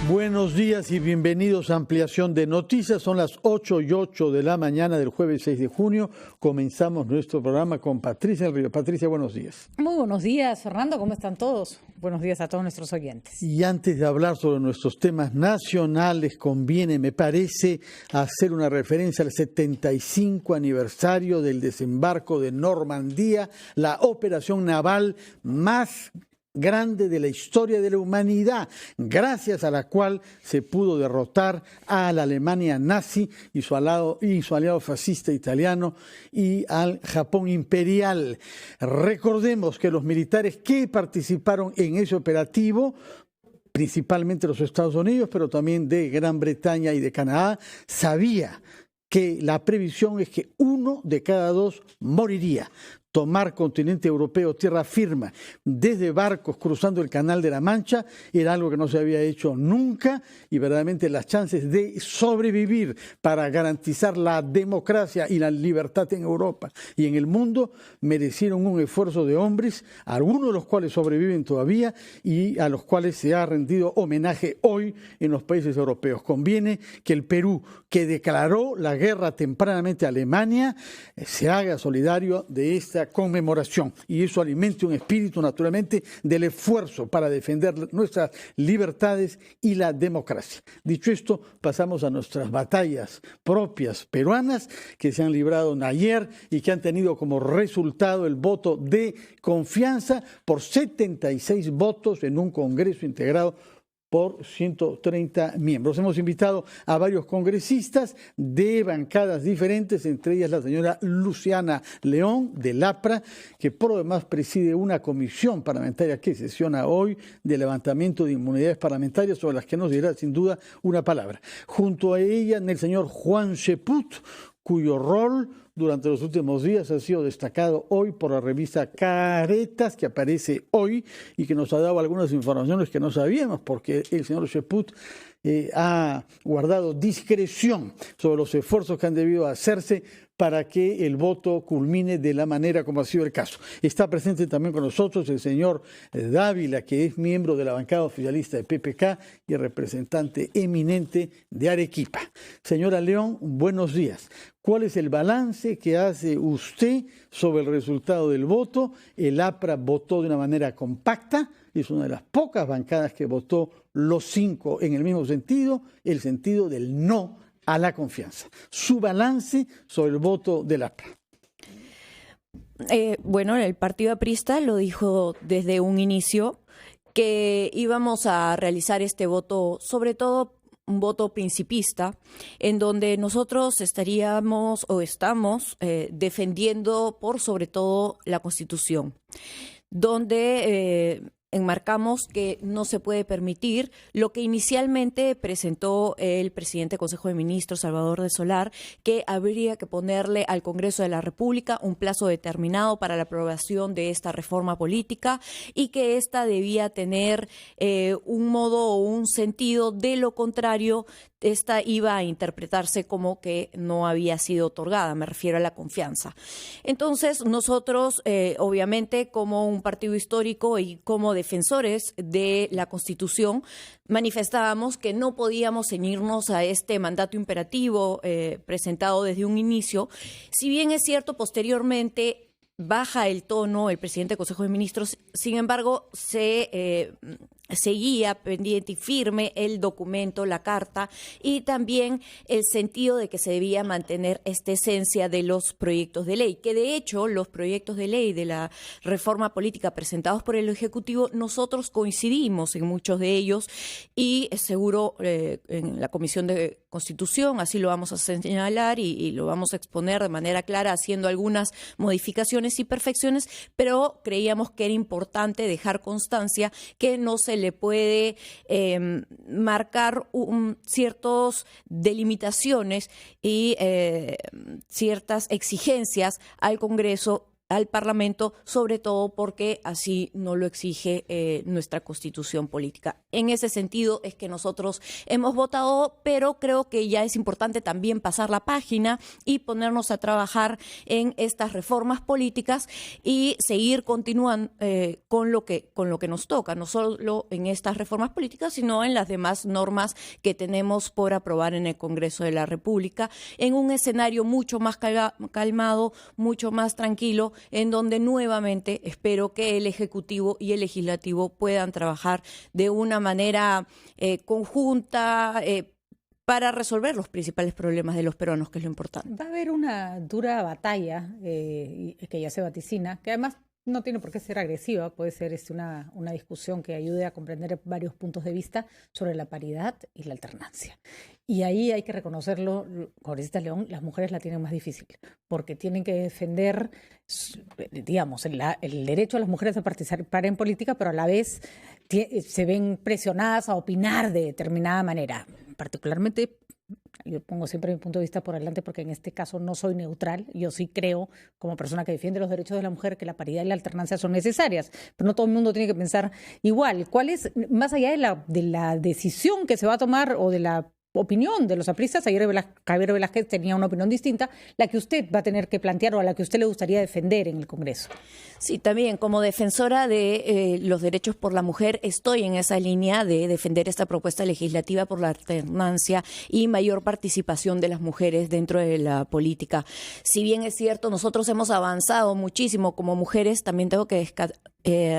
Buenos días y bienvenidos a Ampliación de Noticias. Son las 8:08 de la mañana del jueves 6 de junio. Comenzamos nuestro programa con Patricia del Río. Patricia, buenos días. Muy buenos días, Fernando. ¿Cómo están todos? Buenos días a todos nuestros oyentes. Y antes de hablar sobre nuestros temas nacionales, conviene, me parece, hacer una referencia al 75 aniversario del desembarco de Normandía, la operación naval más grande de la historia de la humanidad, gracias a la cual se pudo derrotar a la Alemania nazi y su aliado fascista italiano y al Japón imperial. Recordemos que los militares que participaron en ese operativo, principalmente los Estados Unidos, pero también de Gran Bretaña y de Canadá, sabía que la previsión es que 1 de cada 2 moriría. Tomar continente europeo, tierra firme, desde barcos cruzando el Canal de la Mancha, era algo que no se había hecho nunca y verdaderamente las chances de sobrevivir para garantizar la democracia y la libertad en Europa y en el mundo merecieron un esfuerzo de hombres, algunos de los cuales sobreviven todavía y a los cuales se ha rendido homenaje hoy en los países europeos. Conviene que el Perú, que declaró la guerra tempranamente a Alemania, se haga solidario de esta conmemoración y eso alimente un espíritu naturalmente del esfuerzo para defender nuestras libertades y la democracia. Dicho esto, pasamos a nuestras batallas propias peruanas que se han librado ayer y que han tenido como resultado el voto de confianza por 76 votos en un Congreso integrado por 130 miembros. Hemos invitado a varios congresistas de bancadas diferentes, entre ellas la señora Luciana León del APRA, que por lo demás preside una comisión parlamentaria que sesiona hoy de levantamiento de inmunidades parlamentarias sobre las que nos dirá sin duda una palabra. Junto a ella, el señor Juan Cheput, cuyo rol durante los últimos días ha sido destacado hoy por la revista Caretas, que aparece hoy y que nos ha dado algunas informaciones que no sabíamos, porque el señor Cheput ha guardado discreción sobre los esfuerzos que han debido hacerse para que el voto culmine de la manera como ha sido el caso. Está presente también con nosotros el señor Dávila, que es miembro de la bancada oficialista de PPK y representante eminente de Arequipa. Señora León, buenos días. ¿Cuál es el balance que hace usted sobre el resultado del voto? El APRA votó de una manera compacta, es una de las pocas bancadas que votó los 5 en el mismo sentido, el sentido del no a la confianza. Su balance sobre el voto del APRA. Bueno, el partido aprista lo dijo desde un inicio que íbamos a realizar este voto, sobre todo un voto principista, en donde nosotros estaríamos o estamos defendiendo por sobre todo la Constitución, donde enmarcamos que no se puede permitir lo que inicialmente presentó el presidente del Consejo de Ministros, Salvador de Solá, que habría que ponerle al Congreso de la República un plazo determinado para la aprobación de esta reforma política y que ésta debía tener un modo o un sentido. De lo contrario, esta iba a interpretarse como que no había sido otorgada, me refiero a la confianza. Entonces, nosotros, obviamente, como un partido histórico y como defensores de la Constitución, manifestábamos que no podíamos ceñirnos a este mandato imperativo presentado desde un inicio. Si bien es cierto, posteriormente baja el tono el presidente del Consejo de Ministros, sin embargo, seguía pendiente y firme el documento, la carta, y también el sentido de que se debía mantener esta esencia de los proyectos de ley, que de hecho los proyectos de ley de la reforma política presentados por el Ejecutivo, nosotros coincidimos en muchos de ellos y seguro en la Comisión de Constitución así lo vamos a señalar y lo vamos a exponer de manera clara, haciendo algunas modificaciones y perfecciones, pero creíamos que era importante dejar constancia que no se le puede marcar ciertas delimitaciones y ciertas exigencias al Congreso al Parlamento, sobre todo porque así no lo exige nuestra Constitución política. En ese sentido es que nosotros hemos votado, pero creo que ya es importante también pasar la página y ponernos a trabajar en estas reformas políticas y seguir continuando con lo que nos toca, no solo en estas reformas políticas, sino en las demás normas que tenemos por aprobar en el Congreso de la República, en un escenario mucho más calmado, mucho más tranquilo, en donde nuevamente espero que el Ejecutivo y el Legislativo puedan trabajar de una manera conjunta para resolver los principales problemas de los peruanos, que es lo importante. Va a haber una dura batalla que ya se vaticina, que además no tiene por qué ser agresiva, puede ser una discusión que ayude a comprender varios puntos de vista sobre la paridad y la alternancia. Y ahí hay que reconocerlo, congresista León, las mujeres la tienen más difícil, porque tienen que defender, digamos, el derecho a las mujeres a participar en política, pero a la vez se ven presionadas a opinar de determinada manera. Particularmente, yo pongo siempre mi punto de vista por delante porque en este caso no soy neutral. Yo sí creo, como persona que defiende los derechos de la mujer, que la paridad y la alternancia son necesarias, pero no todo el mundo tiene que pensar igual. ¿Cuál es, más allá de la decisión que se va a tomar o de la opinión de los apristas? Ayer Javier Velázquez tenía una opinión distinta, la que usted va a tener que plantear o a la que usted le gustaría defender en el Congreso. Sí, también como defensora de los derechos por la mujer estoy en esa línea de defender esta propuesta legislativa por la alternancia y mayor participación de las mujeres dentro de la política. Si bien es cierto, nosotros hemos avanzado muchísimo como mujeres, también tengo que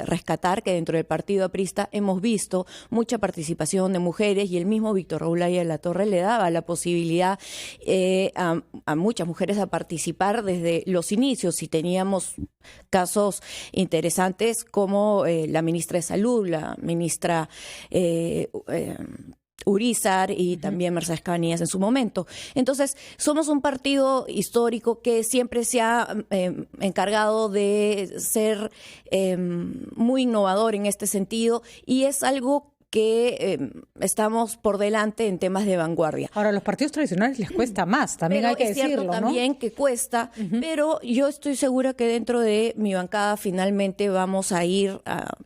rescatar que dentro del partido aprista hemos visto mucha participación de mujeres y el mismo Víctor Raúl Aya de la Torre le daba la posibilidad a muchas mujeres a participar desde los inicios, y teníamos casos interesantes como la ministra de Salud, la ministra Urizar y también Mercedes Cabanillas en su momento. Entonces, somos un partido histórico que siempre se ha encargado de ser muy innovador en este sentido, y es algo que estamos por delante en temas de vanguardia. Ahora, a los partidos tradicionales les cuesta más, también hay que decirlo, ¿no? Es cierto también que cuesta, pero yo estoy segura que dentro de mi bancada finalmente vamos a ir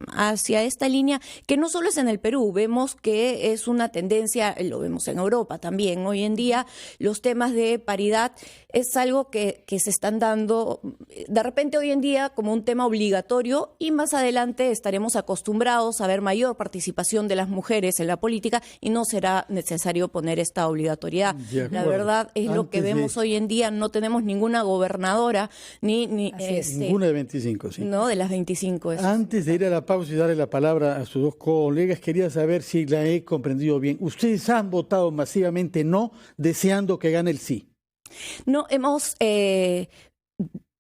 hacia esta línea, que no solo es en el Perú, vemos que es una tendencia, lo vemos en Europa también. Hoy en día los temas de paridad es algo que se están dando de repente hoy en día como un tema obligatorio, y más adelante estaremos acostumbrados a ver mayor participación de las mujeres en la política y no será necesario poner esta obligatoriedad. La verdad es lo que vemos hoy en día. No tenemos ninguna gobernadora ni ninguna de 25, sí. No, de las 25. Antes de ir a la pausa y darle la palabra a sus dos colegas, quería saber si la he comprendido bien. Ustedes han votado masivamente no, deseando que gane el sí. No, hemos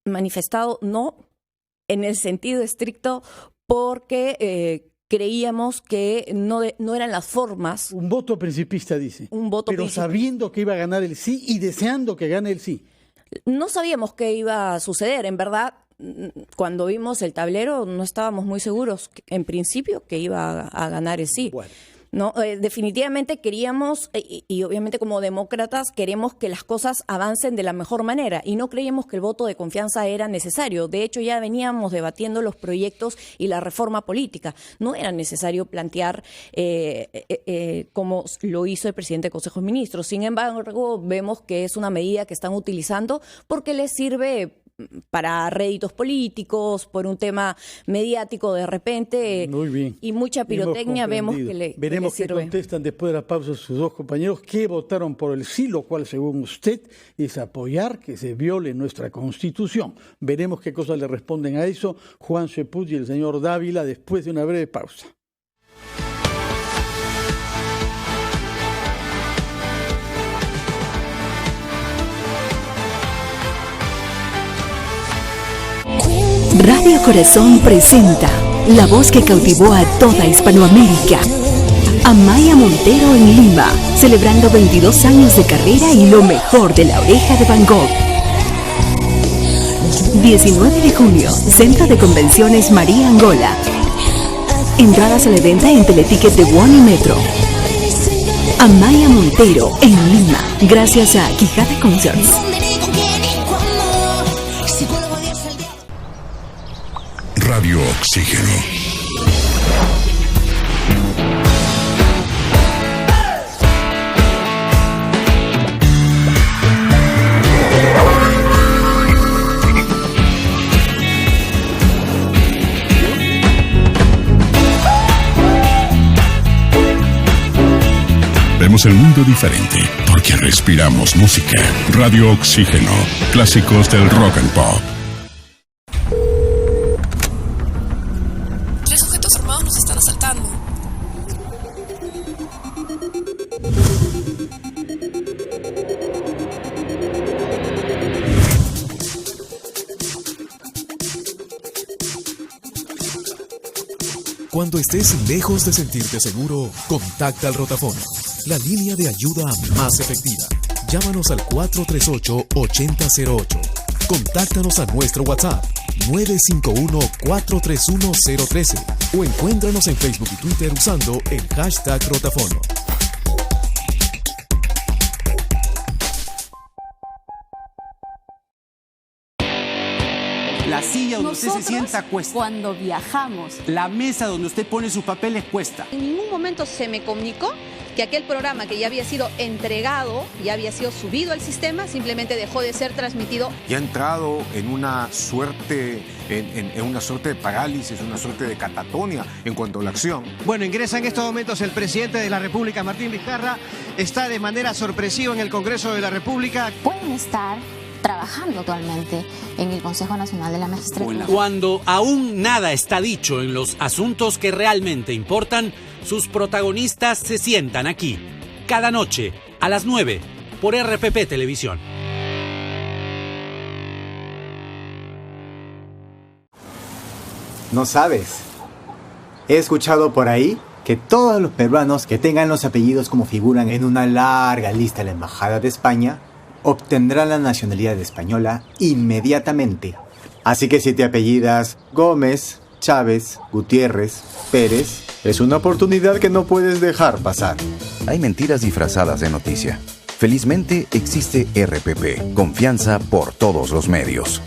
manifestado no en el sentido estricto porque creíamos que no eran las formas. Un voto principista, dice. Un voto pero principista. Sabiendo que iba a ganar el sí y deseando que gane el sí. No sabíamos qué iba a suceder. En verdad, cuando vimos el tablero no estábamos muy seguros, en principio, que iba a ganar el sí. Bueno. No, definitivamente queríamos, y obviamente como demócratas queremos que las cosas avancen de la mejor manera, y no creíamos que el voto de confianza era necesario. De hecho, ya veníamos debatiendo los proyectos y la reforma política. No era necesario plantear como lo hizo el presidente del Consejo de Ministros. Sin embargo, vemos que es una medida que están utilizando porque les sirve para réditos políticos, por un tema mediático de repente. Muy bien. Y mucha pirotecnia vemos que le Veremos qué contestan después de la pausa sus dos compañeros que votaron por el sí, lo cual según usted es apoyar que se viole nuestra Constitución. Veremos qué cosas le responden a eso Juan Sepúlveda y el señor Dávila después de una breve pausa. Radio Corazón presenta la voz que cautivó a toda Hispanoamérica. Amaya Montero en Lima, celebrando 22 años de carrera y lo mejor de La Oreja de Van Gogh. 19 de junio, Centro de Convenciones María Angola. Entradas a la venta en Teleticket de One y Metro. Amaya Montero en Lima, gracias a Quijada Concerts. Radio Oxígeno. Vemos el mundo diferente porque respiramos música. Radio Oxígeno, clásicos del rock and pop. 3 sujetos armados nos están asaltando. Cuando estés lejos de sentirte seguro, contacta al Rotafono, la línea de ayuda más efectiva. Llámanos al 438-8008. Contáctanos a nuestro WhatsApp 951-431-013 o encuéntranos en Facebook y Twitter usando el hashtag Rotafono. La silla donde usted se sienta cuesta. Cuando viajamos. La mesa donde usted pone sus papeles cuesta. En ningún momento se me comunicó que aquel programa que ya había sido entregado, ya había sido subido al sistema, simplemente dejó de ser transmitido. Y ha entrado en una suerte, en una suerte de parálisis, una suerte de catatonia en cuanto a la acción. Bueno, ingresa en estos momentos el presidente de la República, Martín Vizcarra, está de manera sorpresiva en el Congreso de la República. Pueden estar trabajando actualmente en el Consejo Nacional de la Magistratura. Cuando aún nada está dicho en los asuntos que realmente importan, sus protagonistas se sientan aquí, cada noche, a las 9, por RPP Televisión. No sabes. He escuchado por ahí que todos los peruanos que tengan los apellidos como figuran en una larga lista de la Embajada de España obtendrán la nacionalidad española inmediatamente. Así que si te apellidas Gómez, Chávez, Gutiérrez, Pérez, es una oportunidad que no puedes dejar pasar. Hay mentiras disfrazadas de noticia. Felizmente existe RPP, confianza por todos los medios.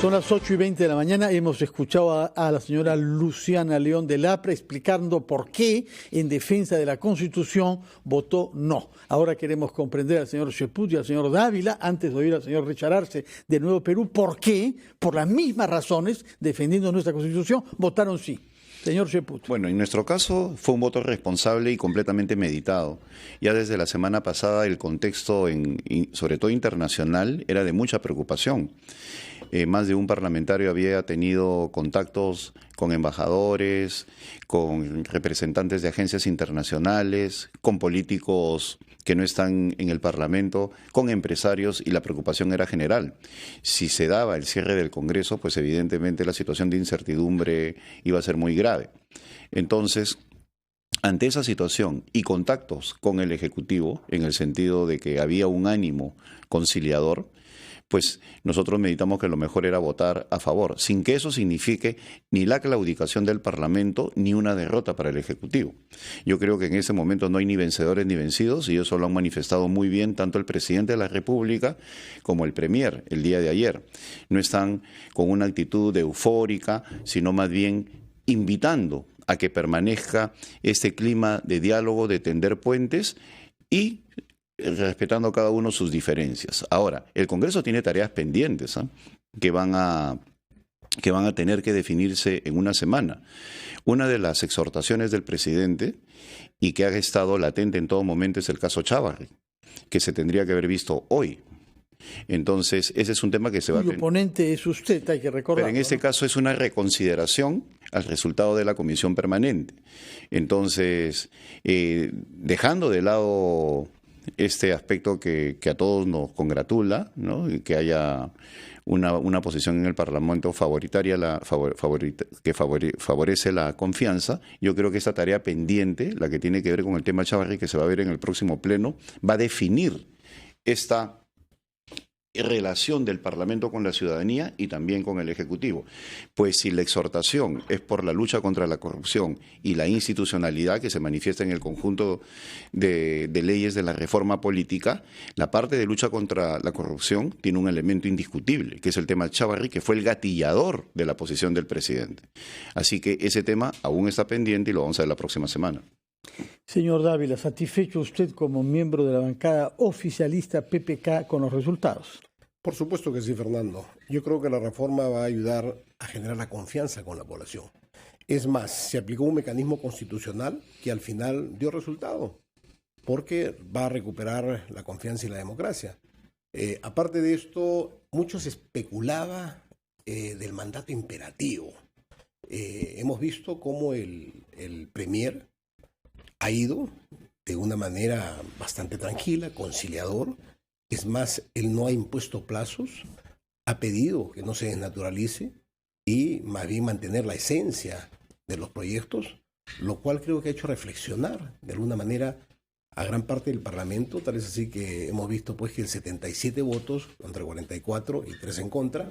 Son las 8:20 de la mañana. Hemos escuchado a la señora Luciana León del APRA explicando por qué en defensa de la Constitución votó no. Ahora queremos comprender al señor Cheput y al señor Dávila, antes de oír al señor Richard Arce de Nuevo Perú, por qué, por las mismas razones, defendiendo nuestra Constitución, votaron sí. Señor Cheput. Bueno, en nuestro caso fue un voto responsable y completamente meditado. Ya desde la semana pasada el contexto, sobre todo internacional, era de mucha preocupación. Más de un parlamentario había tenido contactos con embajadores, con representantes de agencias internacionales, con políticos que no están en el Parlamento, con empresarios, y la preocupación era general. Si se daba el cierre del Congreso, pues evidentemente la situación de incertidumbre iba a ser muy grave. Entonces, ante esa situación y contactos con el Ejecutivo, en el sentido de que había un ánimo conciliador, pues nosotros meditamos que lo mejor era votar a favor, sin que eso signifique ni la claudicación del Parlamento ni una derrota para el Ejecutivo. Yo creo que en ese momento no hay ni vencedores ni vencidos, y eso lo han manifestado muy bien tanto el presidente de la República como el premier el día de ayer. No están con una actitud eufórica, sino más bien invitando a que permanezca este clima de diálogo, de tender puentes y respetando cada uno sus diferencias. Ahora, el Congreso tiene tareas pendientes, que van a tener que definirse en una semana. Una de las exhortaciones del presidente, y que ha estado latente en todo momento, es el caso Chávarri, que se tendría que haber visto hoy. Entonces, ese es un tema que se va a... El oponente es usted, hay que recordar. Pero en este caso es una reconsideración al resultado de la comisión permanente. Entonces, dejando de lado este aspecto que a todos nos congratula, ¿no? Y que haya una posición en el Parlamento que favorece la confianza. Yo creo que esta tarea pendiente, la que tiene que ver con el tema Chávarri, que se va a ver en el próximo pleno, va a definir esta relación del Parlamento con la ciudadanía y también con el Ejecutivo. Pues si la exhortación es por la lucha contra la corrupción y la institucionalidad que se manifiesta en el conjunto de leyes de la reforma política, la parte de lucha contra la corrupción tiene un elemento indiscutible, que es el tema Chávarri, que fue el gatillador de la posición del presidente. Así que ese tema aún está pendiente y lo vamos a ver la próxima semana. Señor Dávila, ¿satisfecho usted como miembro de la bancada oficialista PPK con los resultados? Por supuesto que sí, Fernando. Yo creo que la reforma va a ayudar a generar la confianza con la población. Es más, se aplicó un mecanismo constitucional que al final dio resultado, porque va a recuperar la confianza y la democracia. Aparte de esto, mucho se especulaba del mandato imperativo. Hemos visto cómo el premier ha ido de una manera bastante tranquila, conciliador. Es más, él no ha impuesto plazos, ha pedido que no se desnaturalice y más bien mantener la esencia de los proyectos, lo cual creo que ha hecho reflexionar de alguna manera a gran parte del Parlamento. Tal es así que hemos visto pues que el 77 votos contra 44 y 3 en contra.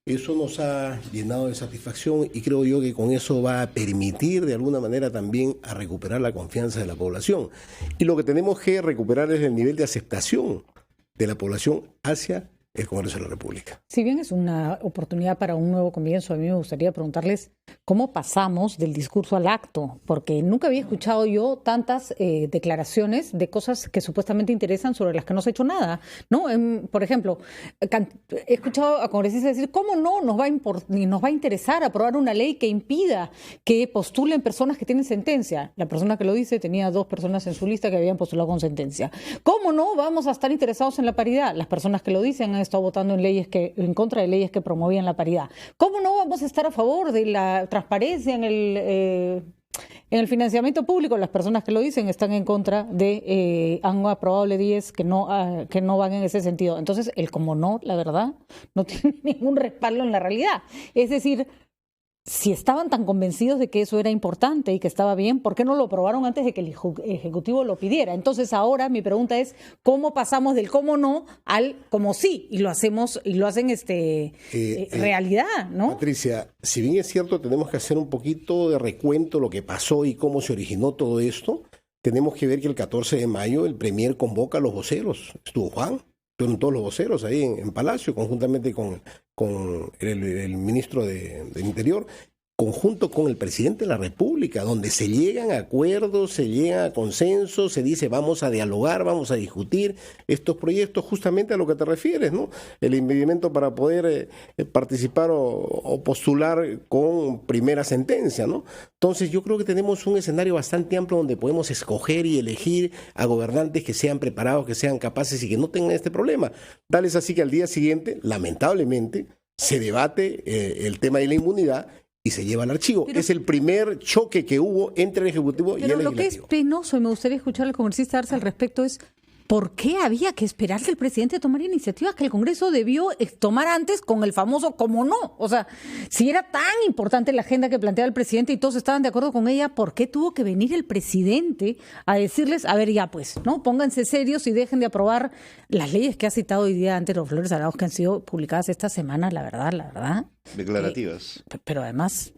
Eso nos ha llenado de satisfacción y creo yo que con eso va a permitir de alguna manera también a recuperar la confianza de la población. Y lo que tenemos que recuperar es el nivel de aceptación de la población hacia el Congreso de la República. Si bien es una oportunidad para un nuevo comienzo, a mí me gustaría preguntarles cómo pasamos del discurso al acto, porque nunca había escuchado yo tantas declaraciones de cosas que supuestamente interesan sobre las que no se ha hecho nada, ¿no? Por ejemplo, he escuchado a congresistas decir, ¿cómo no nos va a interesar aprobar una ley que impida que postulen personas que tienen sentencia? La persona que lo dice tenía 2 personas en su lista que habían postulado con sentencia. ¿Cómo no vamos a estar interesados en la paridad? Las personas que lo dicen han estado votando en contra de leyes que promovían la paridad. ¿Cómo no vamos a estar a favor de la transparencia en el financiamiento público? Las personas que lo dicen están en contra de, han aprobado leyes que no van en ese sentido. Entonces, el cómo no, la verdad, no tiene ningún respaldo en la realidad. Es decir, si estaban tan convencidos de que eso era importante y que estaba bien, ¿por qué no lo aprobaron antes de que el Ejecutivo lo pidiera? Entonces ahora mi pregunta es, ¿cómo pasamos del cómo no al cómo sí? Y lo hacen realidad, ¿no? Patricia, si bien es cierto, tenemos que hacer un poquito de recuento de lo que pasó y cómo se originó todo esto. Tenemos que ver que el 14 de mayo el premier convoca a los voceros. Estuvo Juan, fueron todos los voceros ahí en Palacio, conjuntamente con el ministro del Interior, conjunto con el presidente de la República, donde se llegan a acuerdos, se llega a consensos, se dice vamos a dialogar, vamos a discutir estos proyectos, justamente a lo que te refieres, ¿no? El impedimento para poder participar o postular con primera sentencia, ¿no? Entonces yo creo que tenemos un escenario bastante amplio donde podemos escoger y elegir a gobernantes que sean preparados, que sean capaces y que no tengan este problema. Tal es así que al día siguiente, lamentablemente, se debate el tema de la inmunidad y se lleva al archivo. Pero es el primer choque que hubo entre el Ejecutivo y el Legislativo. Pero lo que es penoso, y me gustaría escuchar al congresista darse al respecto, es ¿por qué había que esperar que el presidente tomara iniciativas que el Congreso debió tomar antes con el famoso cómo no? O sea, si era tan importante la agenda que planteaba el presidente y todos estaban de acuerdo con ella, ¿por qué tuvo que venir el presidente a decirles, a ver, ya pues, ¿no? Pónganse serios y dejen de aprobar las leyes que ha citado hoy día antes los Flores Arauz, que han sido publicadas esta semana, la verdad. Declarativas. Pero además,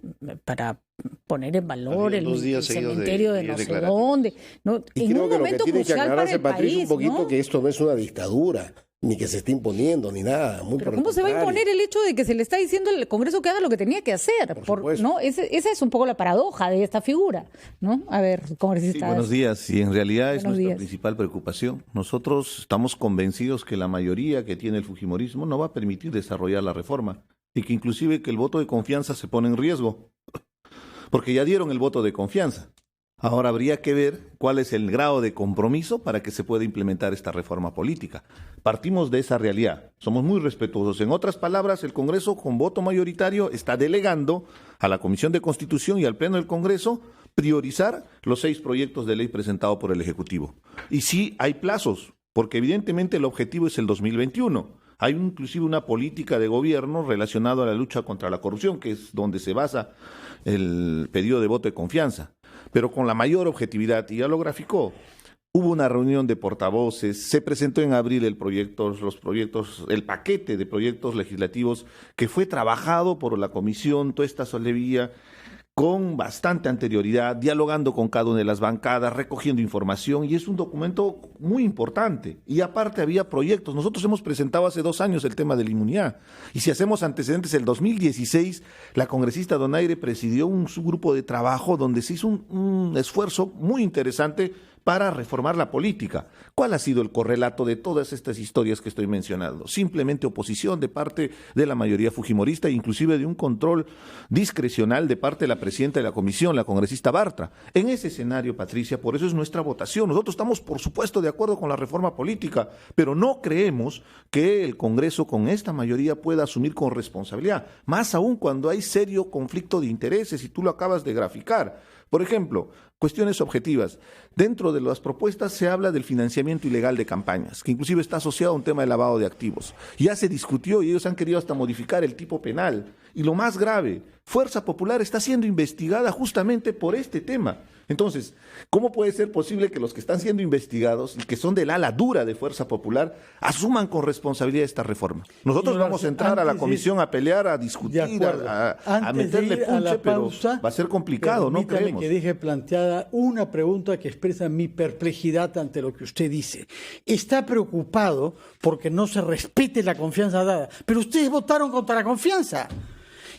para poner en valor el cementerio de no sé dónde. ¿no? Y en creo un que lo que momento tiene que crucial aclararse, para el Patricia, país, un poquito, ¿no? que esto no es una dictadura, ni que se esté imponiendo, ni nada. Muy Pero por el ¿cómo se va a contrario. imponer el hecho de que se le está diciendo al Congreso que haga lo que tenía que hacer? ¿No? Esa es un poco la paradoja de esta figura, ¿no? A ver, congresista. Sí, buenos días. Y en realidad es Buenos nuestra días. principal preocupación. Nosotros estamos convencidos que la mayoría que tiene el fujimorismo no va a permitir desarrollar la reforma y que inclusive que el voto de confianza se pone en riesgo, porque ya dieron el voto de confianza. Ahora habría que ver cuál es el grado de compromiso para que se pueda implementar esta reforma política. Partimos de esa realidad. Somos muy respetuosos. En otras palabras, el Congreso con voto mayoritario está delegando a la Comisión de Constitución y al Pleno del Congreso priorizar los 6 proyectos de ley presentados por el Ejecutivo. Y sí hay plazos. porque evidentemente el objetivo es el 2021. Hay inclusive una política de gobierno relacionada a la lucha contra la corrupción, que es donde se basa el pedido de voto de confianza, pero con la mayor objetividad, y ya lo graficó. Hubo una reunión de portavoces, se presentó en abril el paquete de proyectos legislativos que fue trabajado por la comisión, toda esta solemnidad, con bastante anterioridad, dialogando con cada una de las bancadas, recogiendo información, y es un documento muy importante. Y aparte había proyectos. Nosotros hemos presentado hace 2 años el tema de la inmunidad. Y si hacemos antecedentes, el 2016, la congresista Donaire presidió un subgrupo de trabajo donde se hizo un esfuerzo muy interesante para reformar la política. ¿Cuál ha sido el correlato de todas estas historias que estoy mencionando? Simplemente oposición de parte de la mayoría fujimorista, inclusive de un control discrecional de parte de la presidenta de la comisión, la congresista Bartra. En ese escenario, Patricia, por eso es nuestra votación. Nosotros estamos, por supuesto, de acuerdo con la reforma política, pero no creemos que el Congreso con esta mayoría pueda asumir con responsabilidad, más aún cuando hay serio conflicto de intereses, y tú lo acabas de graficar. Por ejemplo, cuestiones objetivas. Dentro de las propuestas se habla del financiamiento ilegal de campañas, que inclusive está asociado a un tema de lavado de activos. Ya se discutió y ellos han querido hasta modificar el tipo penal. Y lo más grave, Fuerza Popular está siendo investigada justamente por este tema. Entonces, ¿cómo puede ser posible que los que están siendo investigados y que son del ala dura de Fuerza Popular asuman con responsabilidad esta reforma? Nosotros vamos a entrar a la comisión a pelear, a discutir, a meterle punche, pero va a ser complicado, ¿no? Creemos. Que deje planteada una pregunta que expresa mi perplejidad ante lo que usted dice. Está preocupado porque no se respete la confianza dada, pero ustedes votaron contra la confianza.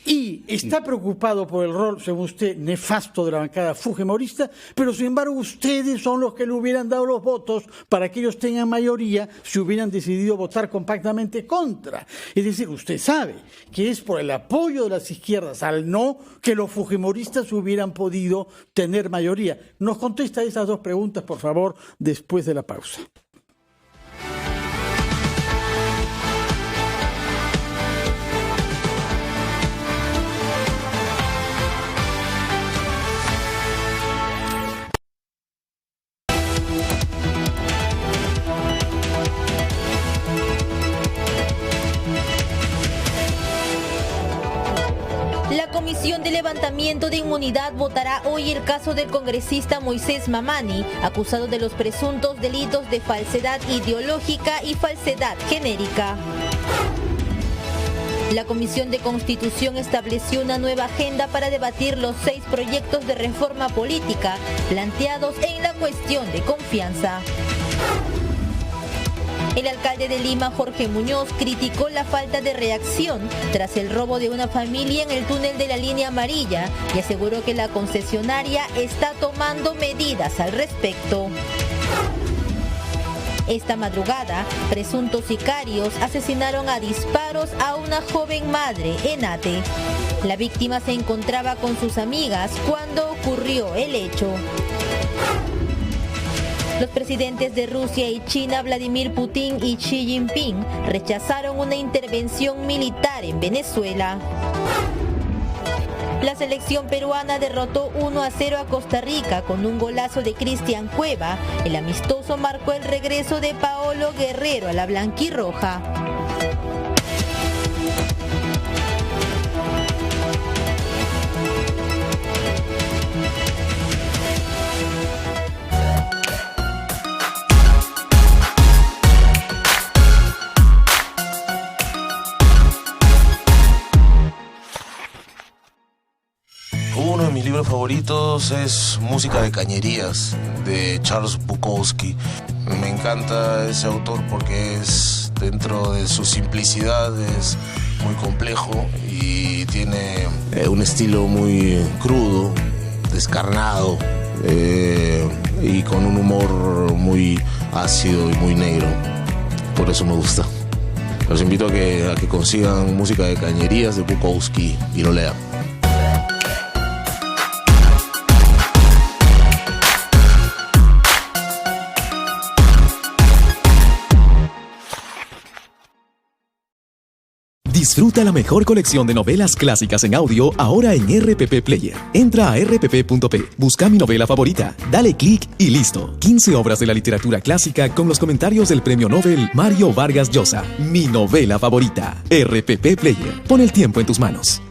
Y está preocupado por el rol, según usted, nefasto de la bancada fujimorista, pero sin embargo ustedes son los que le hubieran dado los votos para que ellos tengan mayoría si hubieran decidido votar compactamente contra. Es decir, usted sabe que es por el apoyo de las izquierdas al no que los fujimoristas hubieran podido tener mayoría. Nos contesta esas 2 preguntas, por favor, después de la pausa. La Comisión de Levantamiento de Inmunidad votará hoy el caso del congresista Moisés Mamani, acusado de los presuntos delitos de falsedad ideológica y falsedad genérica. La Comisión de Constitución estableció una nueva agenda para debatir los 6 proyectos de reforma política planteados en la cuestión de confianza. El alcalde de Lima, Jorge Muñoz, criticó la falta de reacción tras el robo de una familia en el túnel de la Línea Amarilla y aseguró que la concesionaria está tomando medidas al respecto. Esta madrugada, presuntos sicarios asesinaron a disparos a una joven madre en Ate. La víctima se encontraba con sus amigas cuando ocurrió el hecho. Los presidentes de Rusia y China, Vladimir Putin y Xi Jinping, rechazaron una intervención militar en Venezuela. La selección peruana derrotó 1-0 a Costa Rica con un golazo de Cristian Cueva. El amistoso marcó el regreso de Paolo Guerrero a la blanquirroja. Uno de mis libros favoritos es Música de Cañerías, de Charles Bukowski. Me encanta ese autor porque es, dentro de su simplicidad, es muy complejo y tiene un estilo muy crudo, descarnado y con un humor muy ácido y muy negro. Por eso me gusta. Los invito a que consigan Música de Cañerías de Bukowski y lo lean. Disfruta la mejor colección de novelas clásicas en audio ahora en RPP Player. Entra a rpp.p, busca mi novela favorita, dale clic y listo. 15 obras de la literatura clásica con los comentarios del premio Nobel Mario Vargas Llosa. Mi novela favorita. RPP Player. Pon el tiempo en tus manos.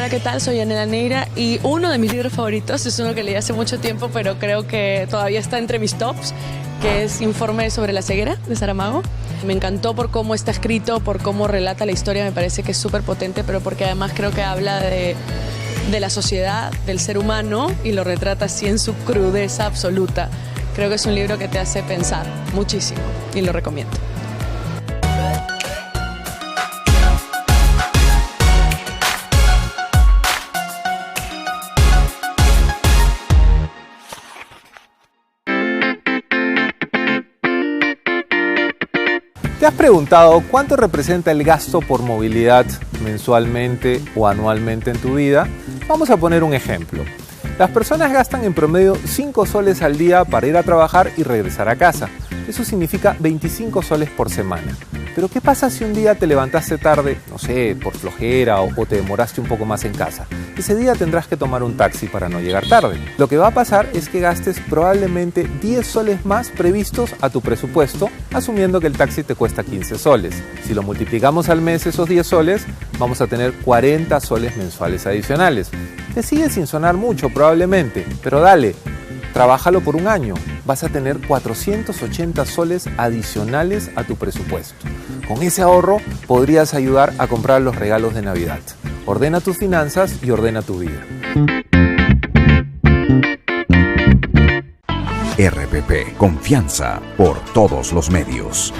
¿Qué tal? Soy Yanela Neira y uno de mis libros favoritos es uno que leí hace mucho tiempo, pero creo que todavía está entre mis tops, que es Informe sobre la ceguera, de Saramago. Me encantó por cómo está escrito, por cómo relata la historia, me parece que es súper potente, pero porque además creo que habla de la sociedad, del ser humano, y lo retrata así en su crudeza absoluta. Creo que es un libro que te hace pensar muchísimo y lo recomiendo. ¿Te has preguntado cuánto representa el gasto por movilidad mensualmente o anualmente en tu vida? Vamos a poner un ejemplo. Las personas gastan en promedio 5 soles al día para ir a trabajar y regresar a casa. Eso significa 25 soles por semana. Pero ¿qué pasa si un día te levantaste tarde, no sé, por flojera o te demoraste un poco más en casa? Ese día tendrás que tomar un taxi para no llegar tarde. Lo que va a pasar es que gastes probablemente 10 soles más previstos a tu presupuesto, asumiendo que el taxi te cuesta 15 soles. Si lo multiplicamos al mes esos 10 soles, vamos a tener 40 soles mensuales adicionales. Te sigue sin sonar mucho probablemente, pero dale, trabájalo por un año. Vas a tener 480 soles adicionales a tu presupuesto. Con ese ahorro podrías ayudar a comprar los regalos de Navidad. Ordena tus finanzas y ordena tu vida. RPP, confianza por todos los medios.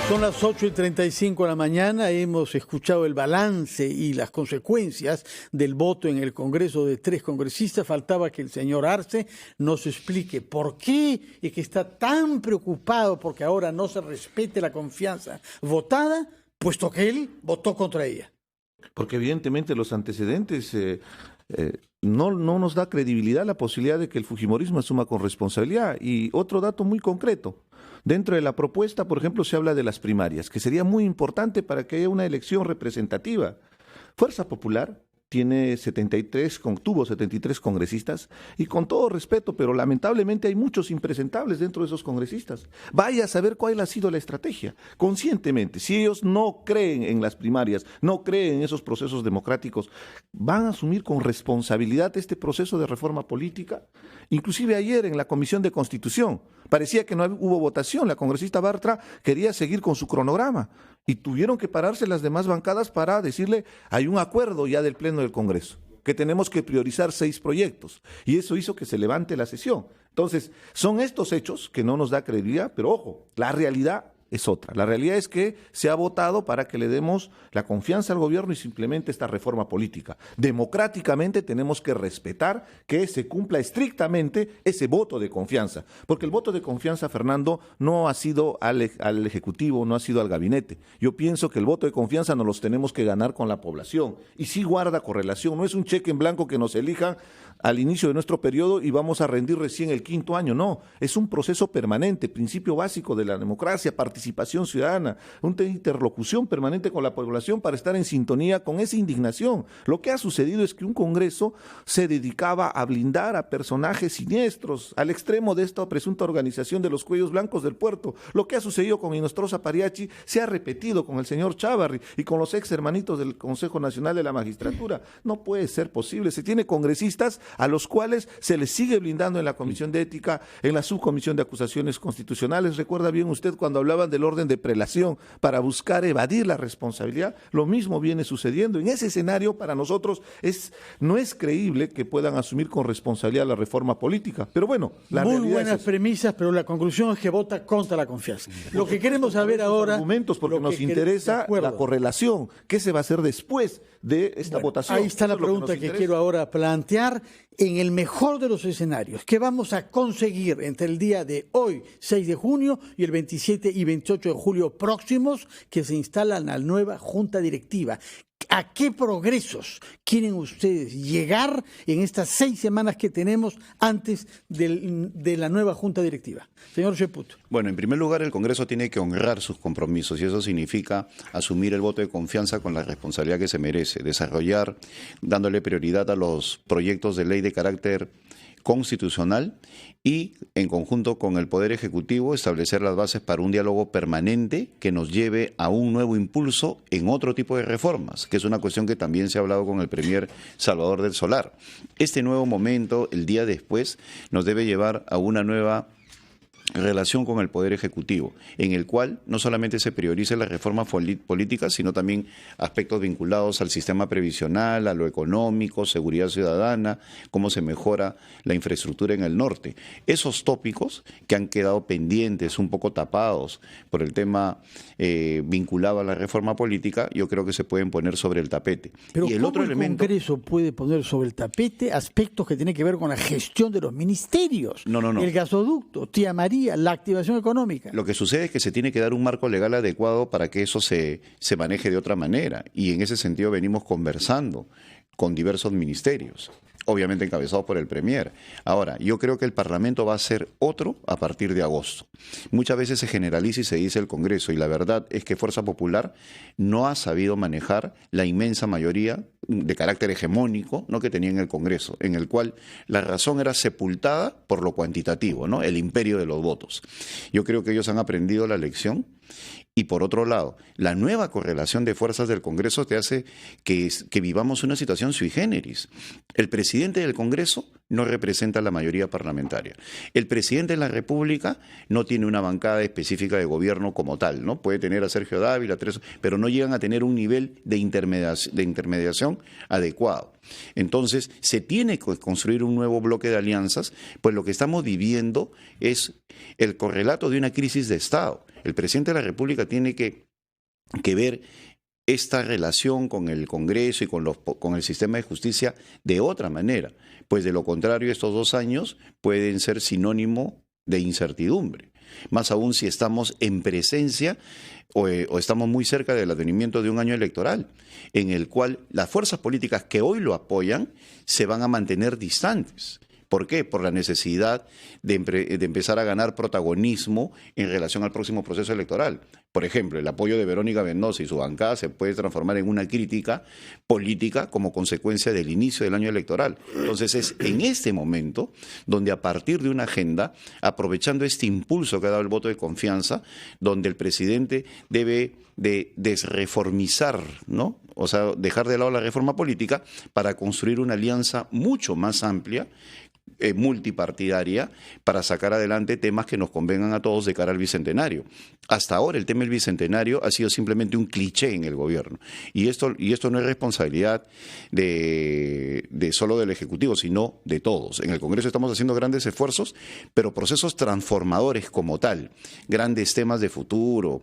Son las 8:35 de la mañana, hemos escuchado el balance y las consecuencias del voto en el Congreso de 3 congresistas. Faltaba que el señor Arce nos explique por qué es que está tan preocupado porque ahora no se respete la confianza votada, puesto que él votó contra ella. Porque evidentemente los antecedentes no nos da credibilidad la posibilidad de que el fujimorismo asuma con responsabilidad. Y otro dato muy concreto. Dentro de la propuesta, por ejemplo, se habla de las primarias, que sería muy importante para que haya una elección representativa. Fuerza Popular tuvo 73 congresistas, y con todo respeto, pero lamentablemente hay muchos impresentables dentro de esos congresistas. Vaya a saber cuál ha sido la estrategia, conscientemente. Si ellos no creen en las primarias, no creen en esos procesos democráticos, ¿van a asumir con responsabilidad este proceso de reforma política? Inclusive ayer en la Comisión de Constitución, parecía que no hubo votación, la congresista Bartra quería seguir con su cronograma, y tuvieron que pararse las demás bancadas para decirle, hay un acuerdo ya del Pleno del Congreso, que tenemos que priorizar 6 proyectos, y eso hizo que se levante la sesión. Entonces, son estos hechos que no nos da credibilidad, pero ojo, la realidad es otra. La realidad es que se ha votado para que le demos la confianza al gobierno y simplemente esta reforma política. Democráticamente tenemos que respetar que se cumpla estrictamente ese voto de confianza, porque el voto de confianza, Fernando, no ha sido al Ejecutivo, no ha sido al gabinete. Yo pienso que el voto de confianza nos los tenemos que ganar con la población, y sí guarda correlación, no es un cheque en blanco que nos elijan al inicio de nuestro periodo y vamos a rendir recién el 5º año. No, es un proceso permanente, principio básico de la democracia, participación ciudadana, una interlocución permanente con la población para estar en sintonía con esa indignación. Lo que ha sucedido es que un Congreso se dedicaba a blindar a personajes siniestros, al extremo de esta presunta organización de los cuellos blancos del puerto. Lo que ha sucedido con Inostroza Pariachi se ha repetido con el señor Chávarri y con los ex hermanitos del Consejo Nacional de la Magistratura. No puede ser posible. Se tiene congresistas a los cuales se les sigue blindando en la Comisión de Ética, en la Subcomisión de Acusaciones Constitucionales. ¿Recuerda bien usted cuando hablaban del orden de prelación para buscar evadir la responsabilidad? Lo mismo viene sucediendo. En ese escenario, para nosotros, no es creíble que puedan asumir con responsabilidad la reforma política. Pero bueno, la muy realidad buenas premisas, pero la conclusión es que vota contra la confianza. Lo que queremos saber ahora... Argumentos, porque nos interesa la correlación. ¿Qué se va a hacer después de esta votación? Ahí está la pregunta que quiero ahora plantear. En el mejor de los escenarios, ¿qué vamos a conseguir entre el día de hoy, 6 de junio, y el 27 y 28 de julio próximos, que se instala la nueva Junta Directiva? ¿A qué progresos quieren ustedes llegar en estas 6 semanas que tenemos antes de la nueva Junta Directiva? Señor Cheput. Bueno, en primer lugar, el Congreso tiene que honrar sus compromisos y eso significa asumir el voto de confianza con la responsabilidad que se merece, desarrollar, dándole prioridad a los proyectos de ley de carácter constitucional y, en conjunto con el Poder Ejecutivo, establecer las bases para un diálogo permanente que nos lleve a un nuevo impulso en otro tipo de reformas, que es una cuestión que también se ha hablado con el Premier Salvador del Solar. Este nuevo momento, el día después, nos debe llevar a una nueva relación con el Poder Ejecutivo, en el cual no solamente se priorice la reforma política, sino también aspectos vinculados al sistema previsional, a lo económico, seguridad ciudadana, cómo se mejora la infraestructura en el norte. Esos tópicos que han quedado pendientes, un poco tapados por el tema vinculado a la reforma política, yo creo que se pueden poner sobre el tapete. Pero y el ¿cómo otro elemento, el Congreso puede poner sobre el tapete aspectos que tienen que ver con la gestión de los ministerios? No. El gasoducto, Tía María, la activación económica. Lo que sucede es que se tiene que dar un marco legal adecuado para que eso se maneje de otra manera. Y en ese sentido venimos conversando con diversos ministerios, obviamente encabezados por el Premier. Ahora, yo creo que el Parlamento va a ser otro a partir de agosto. Muchas veces se generaliza y se dice el Congreso, y la verdad es que Fuerza Popular no ha sabido manejar la inmensa mayoría de carácter hegemónico, ¿no?, que tenía en el Congreso, en el cual la razón era sepultada por lo cuantitativo, ¿no?, el imperio de los votos. Yo creo que ellos han aprendido la lección. Y por otro lado, la nueva correlación de fuerzas del Congreso te hace que vivamos una situación sui generis. El presidente del Congreso no representa a la mayoría parlamentaria. El presidente de la República no tiene una bancada específica de gobierno como tal, ¿no? Puede tener a Sergio Dávila, pero no llegan a tener un nivel de intermediación adecuado. Entonces, se tiene que construir un nuevo bloque de alianzas, pues lo que estamos viviendo es el correlato de una crisis de Estado. El presidente de la República tiene que ver esta relación con el Congreso y con el sistema de justicia de otra manera, pues de lo contrario estos 2 años pueden ser sinónimo de incertidumbre, más aún si estamos en presencia o estamos muy cerca del advenimiento de un año electoral, en el cual las fuerzas políticas que hoy lo apoyan se van a mantener distantes. ¿Por qué? Por la necesidad de empezar a ganar protagonismo en relación al próximo proceso electoral. Por ejemplo, el apoyo de Verónica Mendoza y su bancada se puede transformar en una crítica política como consecuencia del inicio del año electoral. Entonces es en este momento donde a partir de una agenda, aprovechando este impulso que ha dado el voto de confianza, donde el presidente debe de desreformizar, ¿no?, o sea, dejar de lado la reforma política para construir una alianza mucho más amplia, multipartidaria, para sacar adelante temas que nos convengan a todos de cara al Bicentenario. Hasta ahora el tema del Bicentenario ha sido simplemente un cliché en el gobierno. Y esto no es responsabilidad de solo del Ejecutivo, sino de todos. En el Congreso estamos haciendo grandes esfuerzos, pero procesos transformadores como tal, grandes temas de futuro,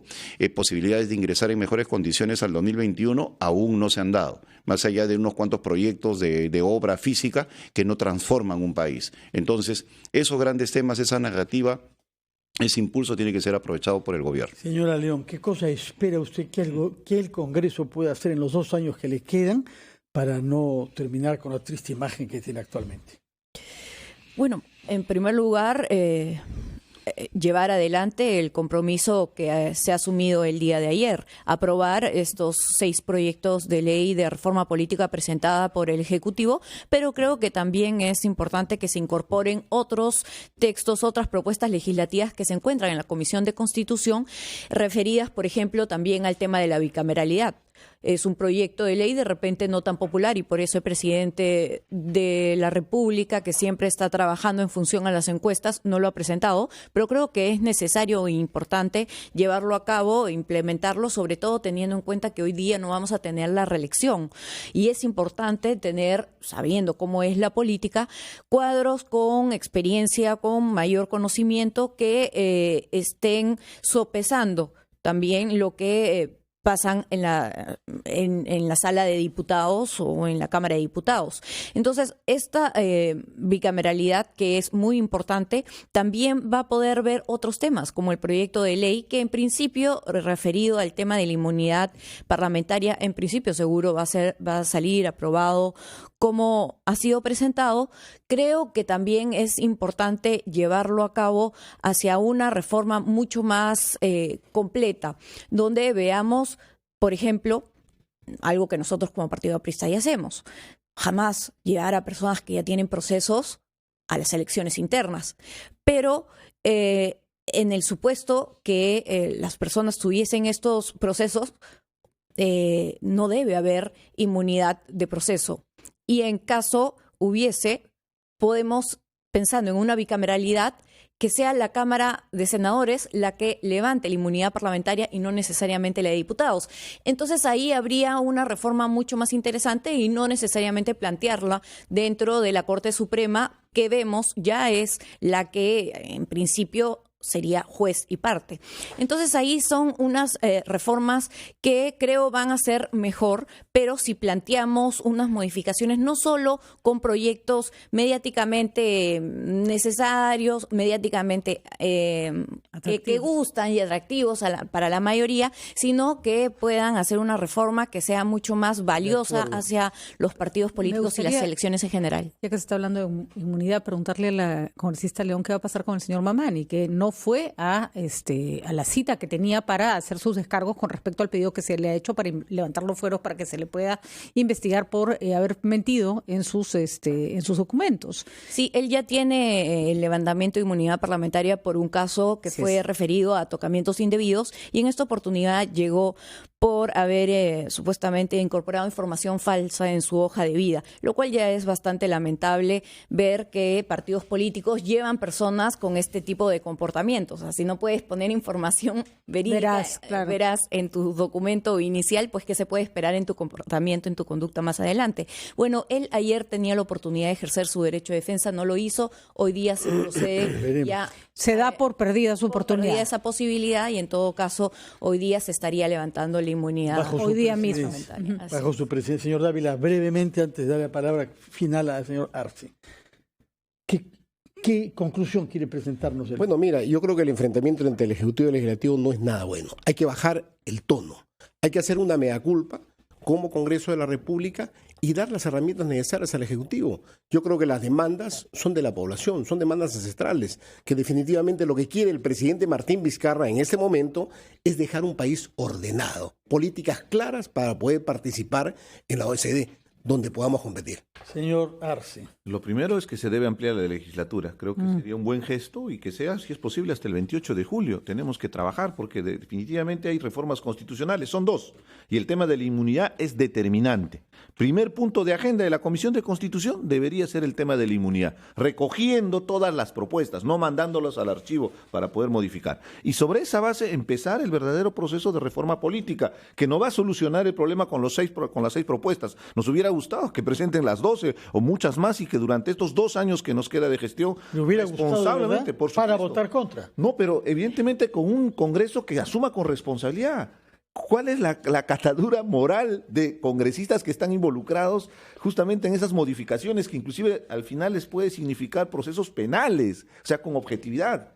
posibilidades de ingresar en mejores condiciones al 2021, aún no se han dado, más allá de unos cuantos proyectos de obra física que no transforman un país. Entonces, esos grandes temas, esa narrativa, ese impulso tiene que ser aprovechado por el gobierno. Señora León, ¿qué cosa espera usted que el Congreso pueda hacer en los 2 años que le quedan para no terminar con la triste imagen que tiene actualmente? Bueno, en primer lugar, llevar adelante el compromiso que se ha asumido el día de ayer, aprobar estos 6 proyectos de ley de reforma política presentada por el Ejecutivo, pero creo que también es importante que se incorporen otros textos, otras propuestas legislativas que se encuentran en la Comisión de Constitución, referidas, por ejemplo, también al tema de la bicameralidad. Es un proyecto de ley de repente no tan popular y por eso el presidente de la República, que siempre está trabajando en función a las encuestas, no lo ha presentado, pero creo que es necesario e importante llevarlo a cabo e implementarlo, sobre todo teniendo en cuenta que hoy día no vamos a tener la reelección y es importante tener, sabiendo cómo es la política, cuadros con experiencia, con mayor conocimiento que estén sopesando también lo que pasan en la sala de diputados o en la Cámara de Diputados. Entonces, esta bicameralidad, que es muy importante, también va a poder ver otros temas, como el proyecto de ley, que en principio, referido al tema de la inmunidad parlamentaria, en principio seguro va a salir aprobado como ha sido presentado. Creo que también es importante llevarlo a cabo hacia una reforma mucho más completa, donde veamos, por ejemplo, algo que nosotros como Partido Aprista ya hacemos, jamás llevar a personas que ya tienen procesos a las elecciones internas, pero en el supuesto que las personas tuviesen estos procesos, no debe haber inmunidad de proceso. Y en caso hubiese, podemos, pensando en una bicameralidad, que sea la Cámara de Senadores la que levante la inmunidad parlamentaria y no necesariamente la de diputados. Entonces ahí habría una reforma mucho más interesante y no necesariamente plantearla dentro de la Corte Suprema, que vemos ya es la que en principio sería juez y parte. Entonces ahí son unas reformas que creo van a ser mejor, pero si planteamos unas modificaciones no solo con proyectos mediáticamente necesarios, mediáticamente que gustan y atractivos para la mayoría, sino que puedan hacer una reforma que sea mucho más valiosa hacia los partidos políticos y las elecciones en general. Ya que se está hablando de inmunidad, preguntarle a la congresista León qué va a pasar con el señor Mamani, que no fue a la cita que tenía para hacer sus descargos con respecto al pedido que se le ha hecho para levantar los fueros para que se le pueda investigar por haber mentido en sus documentos. Sí, él ya tiene el levantamiento de inmunidad parlamentaria por un caso que fue referido a tocamientos indebidos y en esta oportunidad llegó por haber supuestamente incorporado información falsa en su hoja de vida, lo cual ya es bastante lamentable ver que partidos políticos llevan personas con este tipo de comportamientos. O sea, si no puedes poner información verídica, verás en tu documento inicial, pues qué se puede esperar en tu comportamiento, en tu conducta más adelante. Bueno, él ayer tenía la oportunidad de ejercer su derecho de defensa, no lo hizo, hoy día se procede, ya se da por perdida su oportunidad. Perdida esa posibilidad y en todo caso hoy día se estaría levantando la inmunidad. Hoy día mismo. Bajo su presidencia, señor Dávila, brevemente antes de dar la palabra final al señor Arce. ¿Qué conclusión quiere presentarnos? Bueno, mira, yo creo que el enfrentamiento entre el Ejecutivo y el Legislativo no es nada bueno. Hay que bajar el tono. Hay que hacer una mea culpa como Congreso de la República y dar las herramientas necesarias al Ejecutivo. Yo creo que las demandas son de la población, son demandas ancestrales, que definitivamente lo que quiere el presidente Martín Vizcarra en este momento es dejar un país ordenado, políticas claras para poder participar en la OECD, donde podamos competir. Señor Arce. Lo primero es que se debe ampliar la legislatura. Creo que sería un buen gesto y que sea, si es posible, hasta el 28 de julio. Tenemos que trabajar porque definitivamente hay reformas constitucionales, son 2. Y el tema de la inmunidad es determinante. Primer punto de agenda de la Comisión de Constitución debería ser el tema de la inmunidad, recogiendo todas las propuestas, no mandándolas al archivo para poder modificar. Y sobre esa base empezar el verdadero proceso de reforma política, que no va a solucionar el problema con las 6 propuestas. Nos hubiera gustado que presenten las 12 o muchas más y que durante estos 2 años que nos queda de gestión, me hubiera responsablemente, por para votar contra. No, pero evidentemente con un Congreso que asuma con responsabilidad. ¿Cuál es la catadura moral de congresistas que están involucrados justamente en esas modificaciones que inclusive al final les puede significar procesos penales, o sea, con objetividad?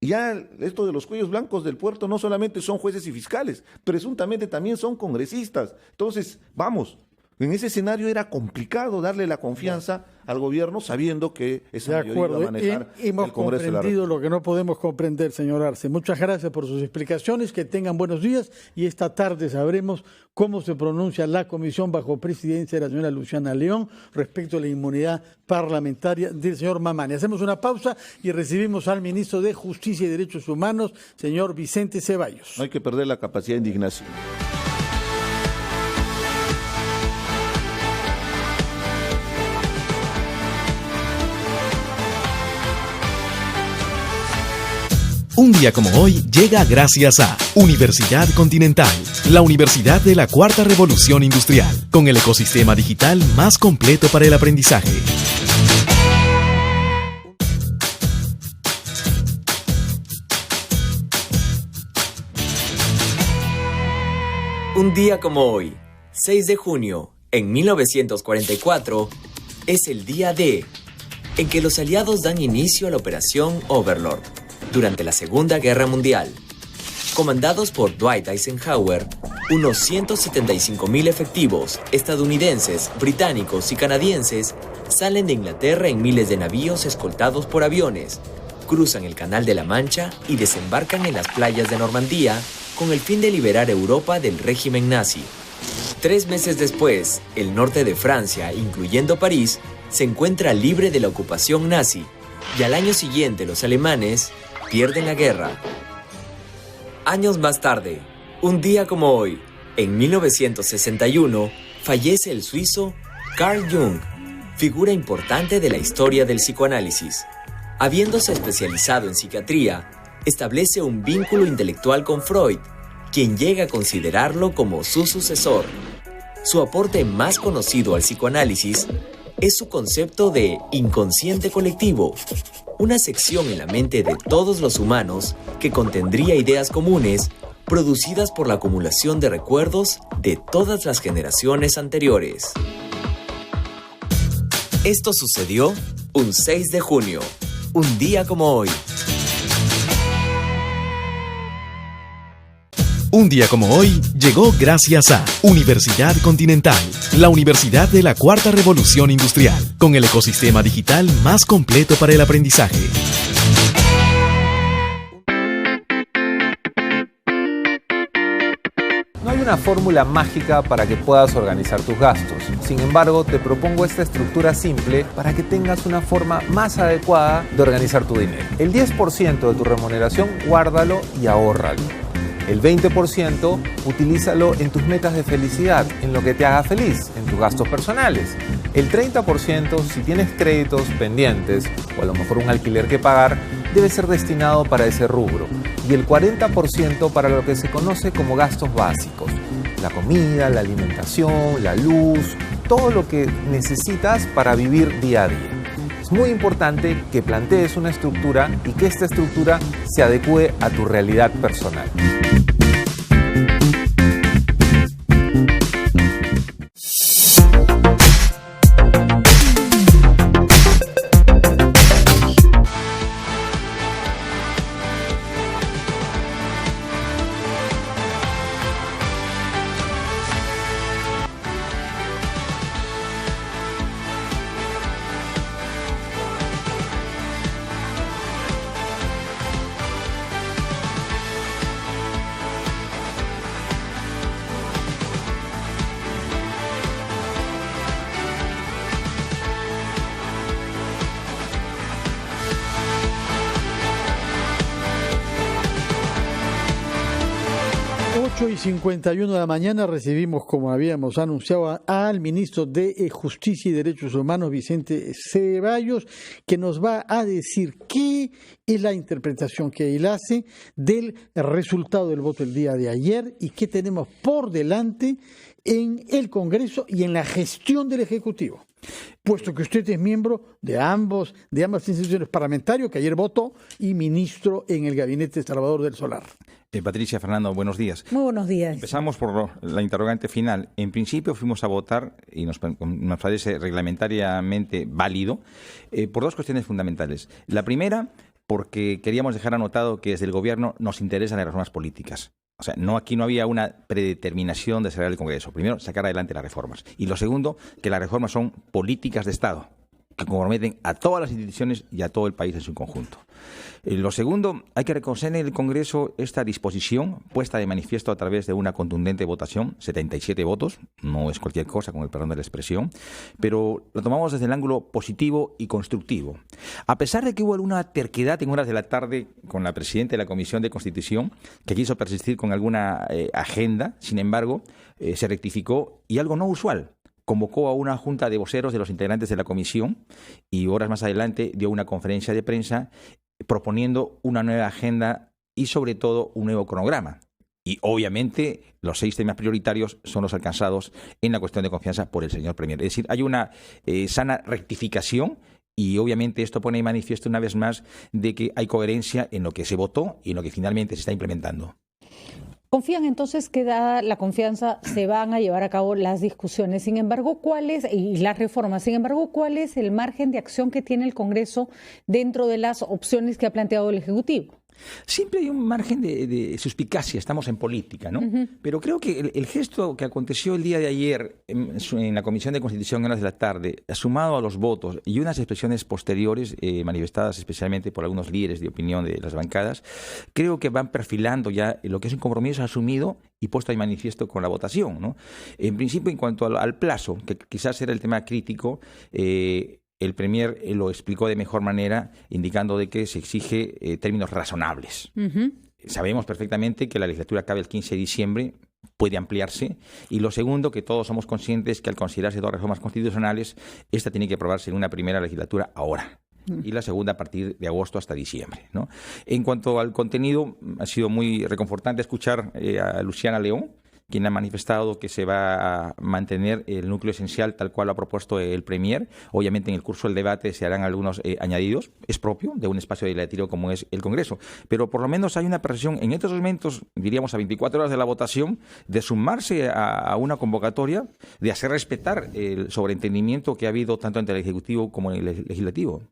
Ya esto de los cuellos blancos del puerto no solamente son jueces y fiscales, presuntamente también son congresistas. Entonces, vamos. En ese escenario era complicado darle la confianza al gobierno sabiendo que esa mayoría iba a manejar hemos el Congreso de la comprendido República. lo que no podemos comprender, señor Arce. Muchas gracias por sus explicaciones, que tengan buenos días y esta tarde sabremos cómo se pronuncia la comisión bajo presidencia de la señora Luciana León respecto a la inmunidad parlamentaria del señor Mamani. Hacemos una pausa y recibimos al ministro de Justicia y Derechos Humanos, señor Vicente Ceballos. No hay que perder la capacidad de indignación. Un día como hoy llega gracias a Universidad Continental, la universidad de la Cuarta Revolución Industrial, con el ecosistema digital más completo para el aprendizaje. Un día como hoy, 6 de junio, en 1944, es el día D en que los aliados dan inicio a la Operación Overlord. Durante la Segunda Guerra Mundial, comandados por Dwight Eisenhower, unos 175.000 efectivos estadounidenses, británicos y canadienses salen de Inglaterra en miles de navíos escoltados por aviones, cruzan el Canal de la Mancha y desembarcan en las playas de Normandía con el fin de liberar Europa del régimen nazi. 3 meses después, el norte de Francia, incluyendo París, se encuentra libre de la ocupación nazi, y al año siguiente los alemanes pierden la guerra. Años más tarde, un día como hoy, en 1961, fallece el suizo Carl Jung, figura importante de la historia del psicoanálisis. Habiéndose especializado en psiquiatría, establece un vínculo intelectual con Freud, quien llega a considerarlo como su sucesor. Su aporte más conocido al psicoanálisis es su concepto de inconsciente colectivo, una sección en la mente de todos los humanos que contendría ideas comunes producidas por la acumulación de recuerdos de todas las generaciones anteriores. Esto sucedió un 6 de junio, un día como hoy. Un día como hoy llegó gracias a Universidad Continental, la universidad de la Cuarta Revolución Industrial, con el ecosistema digital más completo para el aprendizaje. No hay una fórmula mágica para que puedas organizar tus gastos. Sin embargo, te propongo esta estructura simple para que tengas una forma más adecuada de organizar tu dinero. El 10% de tu remuneración, guárdalo y ahórralo. El 20% utilízalo en tus metas de felicidad, en lo que te haga feliz, en tus gastos personales. El 30%, si tienes créditos pendientes o a lo mejor un alquiler que pagar, debe ser destinado para ese rubro. Y el 40% para lo que se conoce como gastos básicos. La comida, la alimentación, la luz, todo lo que necesitas para vivir día a día. Es muy importante que plantees una estructura y que esta estructura se adecue a tu realidad personal. Y 51 de la mañana recibimos, como habíamos anunciado, al ministro de Justicia y Derechos Humanos, Vicente Ceballos, que nos va a decir qué es la interpretación que él hace del resultado del voto el día de ayer y qué tenemos por delante en el Congreso y en la gestión del Ejecutivo. Puesto que usted es miembro de ambas instituciones parlamentarias, que ayer votó, y ministro en el gabinete de Salvador del Solar. Patricia, Fernando, buenos días. Muy buenos días. Empezamos por la interrogante final. En principio fuimos a votar, y nos parece reglamentariamente válido, por 2 cuestiones fundamentales. La primera, porque queríamos dejar anotado que desde el Gobierno nos interesan las reformas políticas. O sea, aquí no había una predeterminación de cerrar el Congreso. Primero, sacar adelante las reformas. Y lo segundo, que las reformas son políticas de Estado, que comprometen a todas las instituciones y a todo el país en su conjunto. Lo segundo, hay que reconocer en el Congreso esta disposición puesta de manifiesto a través de una contundente votación, 77 votos, no es cualquier cosa, con el perdón de la expresión, pero lo tomamos desde el ángulo positivo y constructivo. A pesar de que hubo alguna terquedad en horas de la tarde con la presidenta de la Comisión de Constitución, que quiso persistir con alguna agenda, sin embargo, se rectificó y algo no usual. Convocó a una junta de voceros de los integrantes de la comisión y horas más adelante dio una conferencia de prensa proponiendo una nueva agenda y sobre todo un nuevo cronograma. Y obviamente los 6 temas prioritarios son los alcanzados en la cuestión de confianza por el señor Premier. Es decir, hay una sana rectificación y obviamente esto pone de manifiesto una vez más de que hay coherencia en lo que se votó y en lo que finalmente se está implementando. ¿Confían entonces que dada la confianza se van a llevar a cabo las discusiones? Sin embargo, y las reformas? Sin embargo, ¿cuál es el margen de acción que tiene el Congreso dentro de las opciones que ha planteado el Ejecutivo? Siempre hay un margen de suspicacia, estamos en política, ¿no? Pero creo que el gesto que aconteció el día de ayer en la Comisión de Constitución en horas de la tarde, sumado a los votos y unas expresiones posteriores manifestadas especialmente por algunos líderes de opinión de las bancadas, creo que van perfilando ya lo que es un compromiso asumido y puesto de manifiesto con la votación, ¿no? En principio, en cuanto al plazo, que quizás era el tema crítico, el Premier lo explicó de mejor manera, indicando de que se exige términos razonables. Sabemos perfectamente que la legislatura acaba el 15 de diciembre, puede ampliarse. Y lo segundo, que todos somos conscientes que al considerarse 2 reformas constitucionales, esta tiene que aprobarse en una primera legislatura ahora. Y la segunda a partir de agosto hasta diciembre, ¿no? En cuanto al contenido, ha sido muy reconfortante escuchar a Luciana León, quien ha manifestado que se va a mantener el núcleo esencial tal cual lo ha propuesto el Premier. Obviamente en el curso del debate se harán algunos añadidos, es propio de un espacio legislativo como es el Congreso, pero por lo menos hay una percepción en estos momentos, diríamos a 24 horas de la votación, de sumarse a una convocatoria, de hacer respetar el sobreentendimiento que ha habido tanto entre el Ejecutivo como el Legislativo.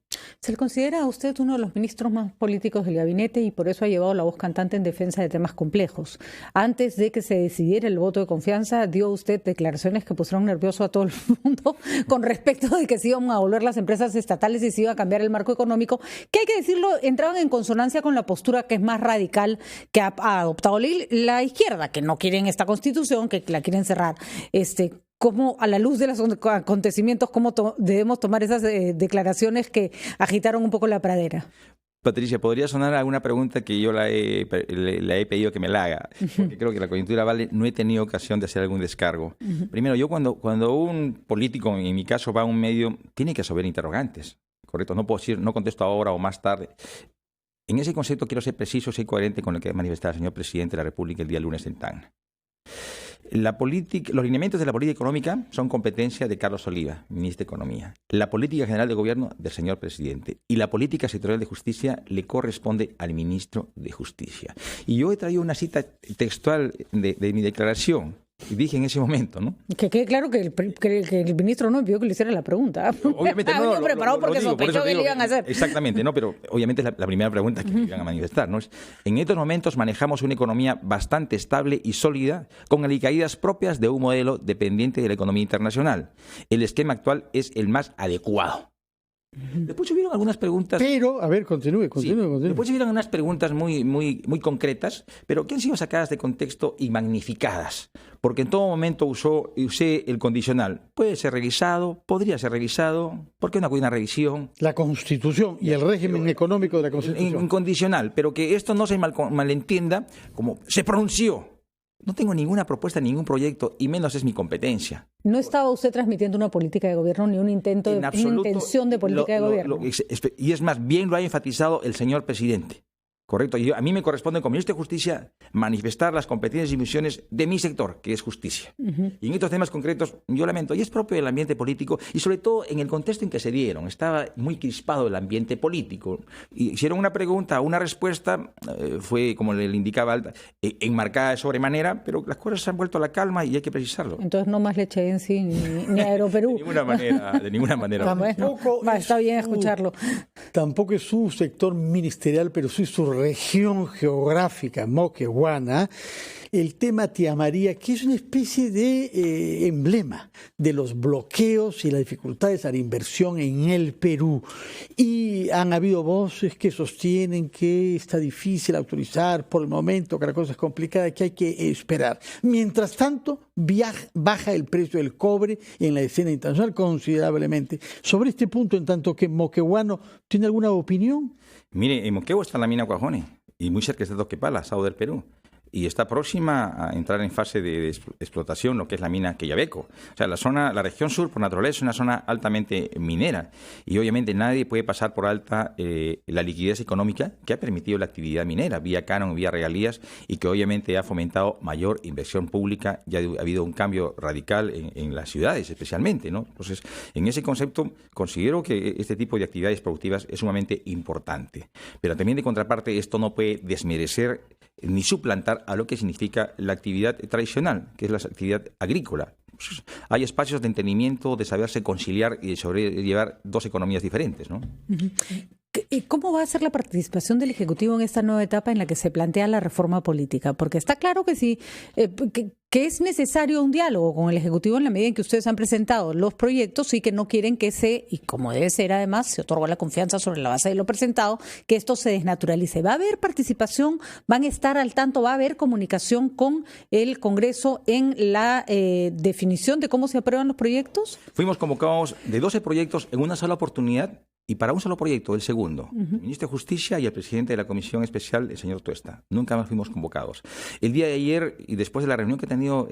¿Se le considera a usted uno de los ministros más políticos del gabinete y por eso ha llevado la voz cantante en defensa de temas complejos? Antes de que se decidiera el voto de confianza, dio usted declaraciones que pusieron nervioso a todo el mundo con respecto de que se iban a volver las empresas estatales y se iba a cambiar el marco económico, que hay que decirlo, entraban en consonancia con la postura que es más radical que ha adoptado la izquierda, que no quieren esta constitución, que la quieren cerrar. ¿Cómo, a la luz de los acontecimientos, cómo debemos tomar esas declaraciones que agitaron un poco la pradera? Patricia, podría sonar alguna pregunta que yo le he pedido que me la haga, porque creo que la coyuntura vale, no he tenido ocasión de hacer algún descargo. Primero, yo cuando un político, en mi caso, va a un medio, tiene que resolver interrogantes, ¿correcto? No puedo decir, no contesto ahora o más tarde. En ese concepto quiero ser preciso y coherente con lo que manifestaba el señor Presidente de la República el día lunes en Tacna. Los lineamientos de la política económica son competencia de Carlos Oliva, ministro de Economía. La política general de gobierno del señor presidente. Y la política sectorial de justicia le corresponde al ministro de Justicia. Y yo he traído una cita textual de mi declaración. Y dije en ese momento, ¿no? Que quede claro que el ministro no pidió que le hiciera la pregunta. Obviamente no. Lo preparado porque sospechó que le iban a hacer. Exactamente, ¿no? Pero obviamente es la primera pregunta que me iban a manifestar, ¿no? En estos momentos manejamos una economía bastante estable y sólida, con alicaídas propias de un modelo dependiente de la economía internacional. El esquema actual es el más adecuado. Después hubieron algunas preguntas. Pero, a ver, continúe. Después hubieron unas preguntas muy concretas, pero que han sido sacadas de contexto y magnificadas. Porque en todo momento usé el condicional. Puede ser revisado, podría ser revisado. ¿Por qué no acudir a una revisión? La Constitución y el régimen económico de la Constitución. En condicional, pero que esto no se malentienda como se pronunció. No tengo ninguna propuesta, ningún proyecto, y menos es mi competencia. ¿No estaba usted transmitiendo una política de gobierno ni una intención de política de gobierno? Y es más, bien lo ha enfatizado el señor presidente. Correcto. Y a mí me corresponde, como ministro de Justicia, manifestar las competencias y misiones de mi sector, que es justicia. Y en estos temas concretos, yo lamento, y es propio del ambiente político, y sobre todo en el contexto en que se dieron. Estaba muy crispado el ambiente político. Y hicieron una pregunta, una respuesta, fue, como le indicaba, enmarcada de sobremanera, pero las cosas se han vuelto a la calma y hay que precisarlo. Entonces no más leche en sí, ni Aeroperú. De ninguna manera. Está bien escucharlo. Tampoco es su sector ministerial, pero sí su región geográfica moquegüana, el tema Tía María, que es una especie de emblema de los bloqueos y las dificultades a la inversión en el Perú. Y han habido voces que sostienen que está difícil autorizar por el momento, que la cosa es complicada, que hay que esperar. Mientras tanto, baja el precio del cobre en la escena internacional considerablemente. Sobre este punto, en tanto que moquegüano, ¿tiene alguna opinión? Mire, en Moquegua está la mina Cuajone y muy cerca está Toquepala, Sao del Perú. Y está próxima a entrar en fase de explotación lo que es la mina Quellaveco. O sea, la región sur, por naturaleza, es una zona altamente minera. Y obviamente nadie puede pasar por alta la liquidez económica que ha permitido la actividad minera, vía canon, vía regalías, y que obviamente ha fomentado mayor inversión pública. Ya ha habido un cambio radical en las ciudades, especialmente, ¿no? Entonces, en ese concepto, considero que este tipo de actividades productivas es sumamente importante. Pero también, de contraparte, esto no puede desmerecer ni suplantar a lo que significa la actividad tradicional, que es la actividad agrícola. Pues hay espacios de entendimiento, de saberse conciliar y de sobrellevar dos economías diferentes, ¿no? ¿Cómo va a ser la participación del Ejecutivo en esta nueva etapa en la que se plantea la reforma política? Porque está claro que sí, que es necesario un diálogo con el Ejecutivo en la medida en que ustedes han presentado los proyectos y que no quieren que y como debe ser además, se otorga la confianza sobre la base de lo presentado, que esto se desnaturalice. ¿Va a haber participación? ¿Van a estar al tanto? ¿Va a haber comunicación con el Congreso en la definición de cómo se aprueban los proyectos? Fuimos convocados de 12 proyectos en una sola oportunidad. Y para un solo proyecto, el segundo, el ministro de Justicia y el presidente de la Comisión Especial, el señor Tuesta. Nunca más fuimos convocados. El día de ayer, y después de la reunión que he tenido,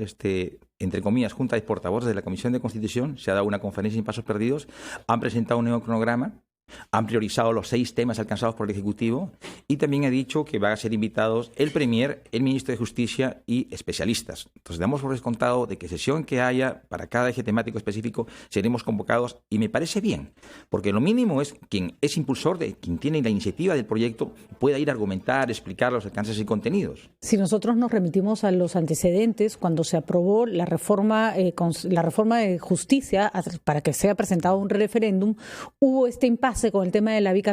entre comillas, junta de portavoces de la Comisión de Constitución, se ha dado una conferencia sin pasos perdidos, han presentado un nuevo cronograma, han priorizado los 6 temas alcanzados por el Ejecutivo y también ha dicho que van a ser invitados el Premier, el Ministro de Justicia y especialistas. Entonces, damos por descontado de que sesión que haya para cada eje temático específico seremos convocados y me parece bien, porque lo mínimo es quien es impulsor, quien tiene la iniciativa del proyecto, pueda ir a argumentar, explicar los alcances y contenidos. Si nosotros nos remitimos a los antecedentes, cuando se aprobó la reforma de justicia para que sea presentado un referéndum, hubo este impasse con el tema de la